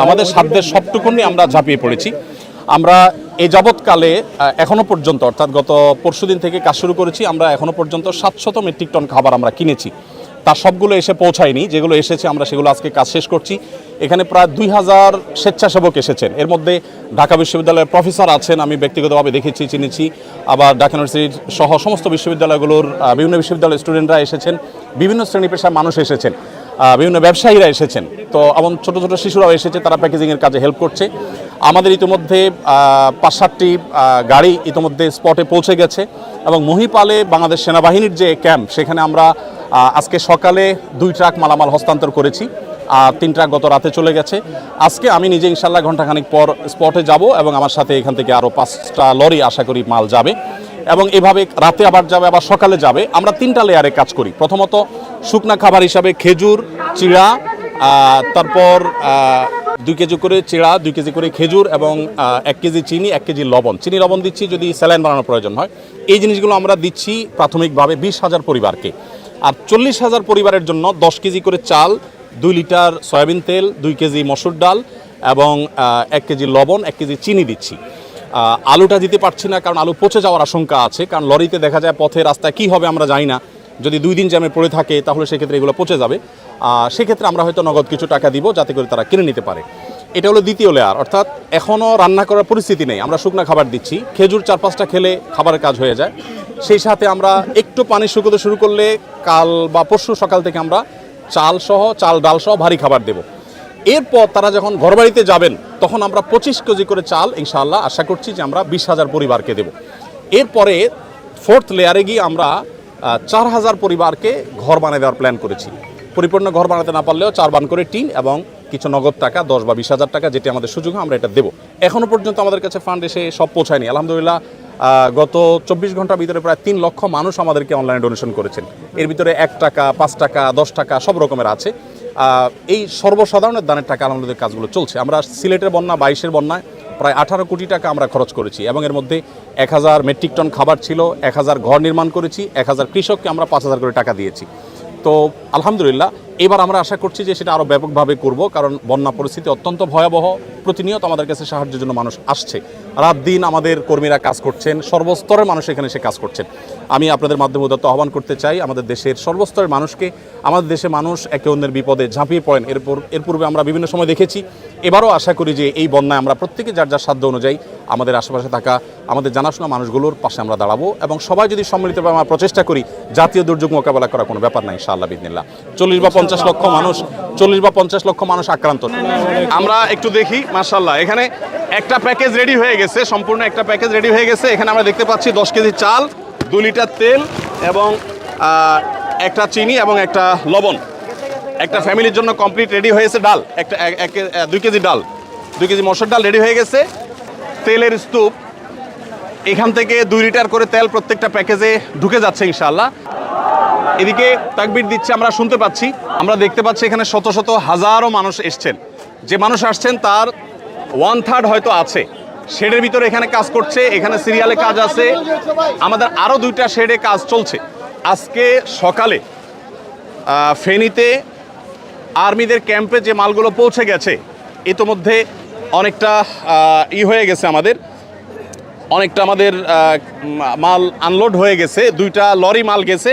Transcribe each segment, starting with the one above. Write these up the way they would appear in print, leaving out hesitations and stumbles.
আমাদের সাধ্যের সবটুকুনি আমরা ঝাঁপিয়ে পড়েছি। আমরা এই যাবৎকালে এখনো পর্যন্ত অর্থাৎ গত পরশুদিন থেকে কাজ শুরু করেছি, আমরা এখনো পর্যন্ত 700 মেট্রিক টন খাবার আমরা কিনেছি। তার সবগুলো এসে পৌঁছায়নি, যেগুলো এসেছে আমরা সেগুলো আজকে কাজ শেষ করছি। এখানে প্রায় 2000 স্বেচ্ছাসেবক এসেছেন, এর মধ্যে ঢাকা বিশ্ববিদ্যালয়ের প্রফেসর আছেন, আমি ব্যক্তিগতভাবে দেখেছি চিনেছি, আবার ঢাকা ইউনিভার্সিটি সহ সমস্ত বিশ্ববিদ্যালয়গুলোর বিভিন্ন বিশ্ববিদ্যালয়ের স্টুডেন্টরা এসেছেন, বিভিন্ন শ্রেণী পেশার মানুষ এসেছেন, বিভিন্ন ব্যবসায়ীরা এসেছেন, তো এবং ছোটো ছোটো শিশুরাও এসেছে, তারা প্যাকেজিংয়ের কাজে হেল্প করছে। আমাদের ইতিমধ্যে 5-7টি গাড়ি ইতিমধ্যে স্পটে পৌঁছে গেছে এবং মহিপালে বাংলাদেশ সেনাবাহিনীর যে ক্যাম্প, সেখানে আমরা আজকে সকালে 2 ট্রাক মালামাল হস্তান্তর করেছি, আর 3 ট্রাক গত রাতে চলে গেছে। আজকে আমি নিজে ইনশাল্লাহ ঘণ্টাখানিক পর স্পটে যাব এবং আমার সাথে এখান থেকে আরও 5টা লরি আশা করি মাল যাবে এবং এভাবে রাতে আবার যাবে, আবার সকালে যাবে। আমরা 3টা লেয়ারে কাজ করি। প্রথমত শুকনা খাবার হিসাবে খেজুর, চিড়া, তারপর 2 কেজি করে চিড়া, 2 কেজি করে খেজুর এবং 1 কেজি চিনি, 1 কেজি লবণ। চিনি লবণ দিচ্ছি যদি স্যালাইন বানানোর প্রয়োজন হয়। এই জিনিসগুলো আমরা দিচ্ছি প্রাথমিকভাবে 20,000 পরিবারকে। আর 40,000 পরিবারের জন্য 10 কেজি করে চাল, 2 লিটার সয়াবিন তেল, 2 কেজি মসুর ডাল এবং 1 কেজি লবণ, 1 কেজি চিনি দিচ্ছি। আলুটা দিতে পারছি না কারণ আলু পচে যাওয়ার আশঙ্কা আছে, কারণ লরিতে দেখা যায় পথে রাস্তায় কী হবে আমরা জানি না, যদি 2 দিন জ্যামে পড়ে থাকে তাহলে সেক্ষেত্রে এগুলো পচে যাবে। সেক্ষেত্রে আমরা হয়তো নগদ কিছু টাকা দিব যাতে করে তারা কিনে নিতে পারে। এটা হলো দ্বিতীয় লেয়ার, অর্থাৎ এখনও রান্না করার পরিস্থিতি নেই, আমরা শুকনা খাবার দিচ্ছি। খেজুর 4-5টা খেলে খাবারের কাজ হয়ে যায়। সেই সাথে আমরা একটু পানি শুকোতে শুরু করলে কাল বা পরশু সকাল থেকে আমরা চাল ডাল সহ ভারী খাবার দেব। এরপর তারা যখন ঘরবাড়িতে যাবেন তখন আমরা 25 কেজি করে চাল ইনশাআল্লাহ আশা করছি যে আমরা 20,000 পরিবারকে দেব। এরপরে 4th লেয়ারে গিয়ে আমরা 4,000 পরিবারকে ঘর বানিয়ে দেওয়ার প্ল্যান করেছি। পরিপূর্ণ ঘর বানাতে না পারলেও 4 বান করে টিন এবং কিছু নগদ টাকা 10 বা 20,000 টাকা, যেটি আমাদের সুযোগ আমরা এটা দেবো। এখনও পর্যন্ত আমাদের কাছে ফান্ড এসে সব পৌঁছায়নি। আলহামদুলিল্লাহ গত 24 ঘন্টার ভিতরে প্রায় 3 লক্ষ মানুষ আমাদেরকে অনলাইনে ডোনেশন করেছেন। এর ভিতরে 1 টাকা, 5 টাকা, 10 টাকা সব রকমের আছে। এই সর্বসাধারণের দানের টাকা আলহামদুলিল্লাহ কাজগুলো চলছে। আমরা সিলেটের বন্যা 22-এর বন্যায় প্রায় 18 কোটি টাকা আমরা খরচ করেছি এবং এর মধ্যে 1000 মেট্রিক টন খাবার ছিল, 1000 ঘর নির্মাণ করেছি, 1000 কৃষককে আমরা 5,000 করে টাকা দিয়েছি। তো আলহামদুলিল্লাহ এবার আমরা আশা করছি যে সেটা আরও ব্যাপকভাবে করব, কারণ বন্যা পরিস্থিতি অত্যন্ত ভয়াবহ। প্রতিনিয়ত আমাদের কাছে সাহায্যের জন্য মানুষ আসছে, রাত দিন আমাদের কর্মীরা কাজ করছেন, সর্বস্তরের মানুষ এখানে এসে কাজ করছেন। আমি আপনাদের মাধ্যমে উদাত্ত আহ্বান করতে চাই আমাদের দেশের সর্বস্তরের মানুষকে। আমাদের দেশে মানুষ একে অন্যের বিপদে ঝাঁপিয়ে পড়েন, এর পূর্বে আমরা বিভিন্ন সময় দেখেছি। এবারও আশা করি যে এই বন্যায় আমরা প্রত্যেকে যার যার সাধ্য অনুযায়ী আমাদের আশেপাশে থাকা আমাদের জানাশোনা মানুষগুলোর পাশে আমরা দাঁড়াবো এবং সবাই যদি সম্মিলিতভাবে আমরা প্রচেষ্টা করি, জাতীয় দুর্যোগ মোকাবেলা করা কোনো ব্যাপার নাই ইনশাআল্লাহ বিদিনিল্লাহ। 40 বা 50 লক্ষ মানুষ আক্রান্ত। আমরা একটু দেখি, মাশাআল্লাহ এখানে একটা প্যাকেজ রেডি হয়ে গেছে, সম্পূর্ণ একটা প্যাকেজ রেডি হয়ে গেছে। এখানে আমরা দেখতে পাচ্ছি 10 কেজি চাল, 2 লিটার তেল এবং একটা চিনি এবং একটা লবণ। একটা ফ্যামিলির জন্য কমপ্লিট রেডি হয়েছে। ডাল 2 কেজি ডাল, 2 কেজি মসুর ডাল রেডি হয়ে গেছে। তেলের স্তূপ, এখান থেকে 2 লিটার করে তেল প্রত্যেকটা প্যাকেজে ঢুকে যাচ্ছে ইনশাআল্লাহ। এদিকে তাকবীর দিচ্ছে, আমরা শুনতে পাচ্ছি, আমরা দেখতে পাচ্ছি এখানে শত শত হাজারো মানুষ এসছেন। যে মানুষ আসছেন তার 1/3 হয়তো আছে শেডের ভিতরে এখানে কাজ করছে, এখানে সিরিয়ালে কাজ আছে। আমাদের আরও 2টা শেডে কাজ চলছে। আজকে সকালে ফেনীতে আর্মিদের ক্যাম্পে যে মালগুলো পৌঁছে গেছে, ইতোমধ্যে অনেকটা হয়ে গেছে, অনেকটা আমাদের মাল আনলোড হয়ে গেছে। 2টা লরি মাল গেছে,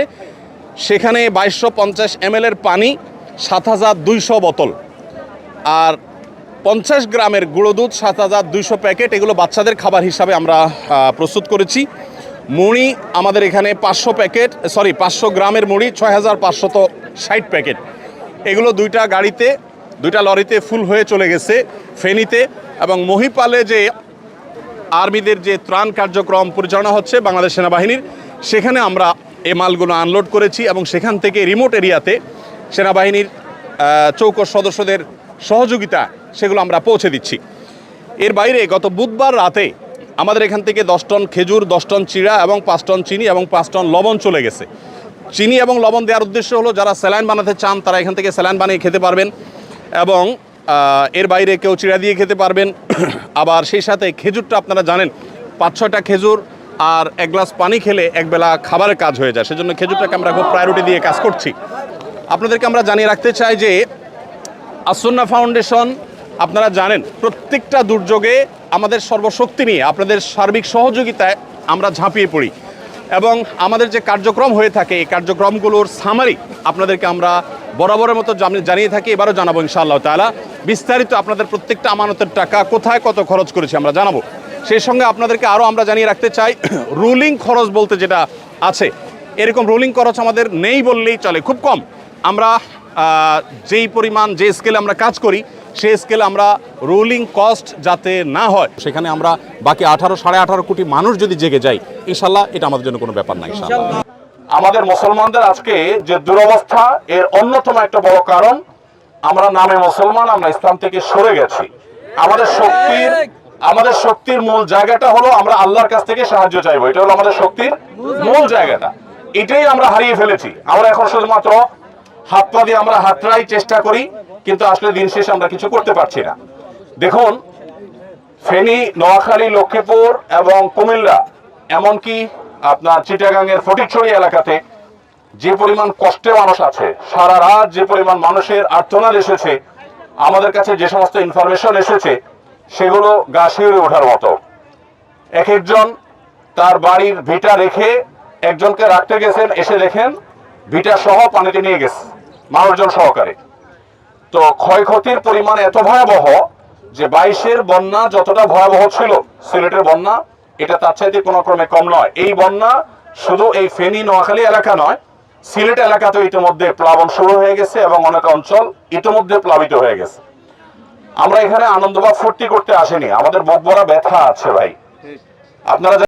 সেখানে 2250 ml এর পানি, 7200 বোতল আর 50 গ্রামের গুঁড়ো দুধ, 7200 প্যাকেট, এগুলো বাচ্চাদের খাবার হিসাবে আমরা প্রস্তুত করেছি। মুড়ি আমাদের এখানে 500 গ্রামের মুড়ি 6560 প্যাকেট, এগুলো 2টা লরিতে ফুল হয়ে চলে গেছে ফেনীতে। এবং মহিপালে যে আর্মিদের যে ত্রাণ কার্যক্রম পরিচালনা হচ্ছে বাংলাদেশ সেনাবাহিনীর, সেখানে আমরা এই মালগুলো আনলোড করেছি এবং সেখান থেকে রিমোট এরিয়াতে সেনাবাহিনীর চৌকস সদস্যদের সহযোগিতা সেগুলো আমরা পৌঁছে দিচ্ছি। এর বাইরে গত বুধবার রাতে আমাদের এখান থেকে 10 টন খেজুর, 10 টন চিড়া এবং 5 টন চিনি এবং 5 টন লবণ চলে গেছে। চিনি এবং লবণ দেওয়ার উদ্দেশ্য হলো যারা স্যালাইন বানাতে চান তারা এখান থেকে স্যালাইন বানিয়ে খেতে পারবেন এবং এর বাইরে কেউ চিড়া দিয়ে খেতে পারবেন। আবার সেই সাথে খেজুরটা আপনারা জানেন 5-6টা খেজুর আর 1 গ্লাস পানি খেলে একবেলা খাবারের কাজ হয়ে যায়, সেজন্য খেজুরটাকে আমরা খুব প্রায়োরিটি দিয়ে কাজ করছি। আপনাদেরকে আমরা জানিয়ে রাখতে চাই যে আসুন্না ফাউন্ডেশন আপনারা জানেন প্রত্যেকটা দুর্যোগে আমাদের সর্বশক্তি নিয়ে আপনাদের সার্বিক সহযোগিতায় আমরা ঝাঁপিয়ে পড়ি এবং আমাদের যে কার্যক্রম হয়ে থাকে এই কার্যক্রমগুলোর সামারি আপনাদেরকে আমরা বরাবরের মতো জানিয়ে থাকি, এবারও জানাবো ইনশাআল্লাহ তাআলা। বিস্তারিত আপনাদের প্রত্যেকটা আমানতের টাকা কোথায় কত খরচ করেছি আমরা জানাবো। সেই সঙ্গে আপনাদেরকে আরও আমরা জানিয়ে রাখতে চাই, রুলিং খরচ বলতে যেটা আছে এরকম রুলিং খরচ আমাদের নেই বললেই চলে, খুব কম। আমরা যেই পরিমাণ যে স্কেলে আমরা কাজ করি সেই স্কেলে আমরা রুলিং কস্ট যাতে না হয় সেখানে আমরা বাকি 18-18.5 কোটি মানুষ যদি জেগে যাই ইনশাল্লাহ এটা আমাদের জন্য কোনো ব্যাপার না ইনশাল্লাহ। আমাদের মুসলমানদের আজকে যে দুরবস্থা এর অন্যতম একটা বড় কারণ আমরা নামে মুসলমান, আমরা ইসলাম থেকে সরে গেছি। আমাদের শক্তির মূল জায়গাটা হলো আমরা আল্লাহর কাছ থেকে সাহায্য চাইবো, এটা হলো আমাদের শক্তির মূল জায়গাটা। এটাই আমরা হারিয়ে ফেলেছি। আমরা এখন শুধুমাত্র হাত পা দিয়ে আমরা হাতড়াই চেষ্টা করি, কিন্তু আসলে দিন শেষে আমরা কিছু করতে পারছি না। দেখুন, ফেনী, নোয়াখালী, লক্ষ্মীপুর এবং কুমিল্লা, এমনকি আপনার চিটাগাংয়ের ফটিকছড়ি এলাকাতে যে পরিমাণ কষ্টে মানুষ আছে, সারা রাত যে পরিমাণ মানুষের আর্তনাদ এসেছে, আমাদের কাছে যে সমস্ত ইনফরমেশন এসেছে সেগুলো গা শিউরে ওঠার মতো। এক একজন তার বাড়ির ভিটা রেখে একজনকে রাখতে গেছেন, এসে দেখেন ভিটা সহ পানিতে নিয়ে গেছে মানুষজন সহকারে। তো ক্ষয়ক্ষতির পরিমাণ এত ভয়াবহ যে 22-এর বন্যা যতটা ভয়াবহ ছিল সিলেটের বন্যা এটা তার চাইতে কোনো ক্রমে কম নয়। এই বন্যা শুধু এই ফেনী নোয়াখালী এলাকা নয়, সিলেট এলাকাতেও ইতিমধ্যে প্লাবন শুরু হয়ে গেছে এবং অনেক অঞ্চল ইতিমধ্যে প্লাবিত হয়ে গেছে। আমরা এখানে আনন্দ বা ফুর্তি করতে আসিনি, আমাদের বুক ভরা ব্যথা আছে ভাই। আপনারা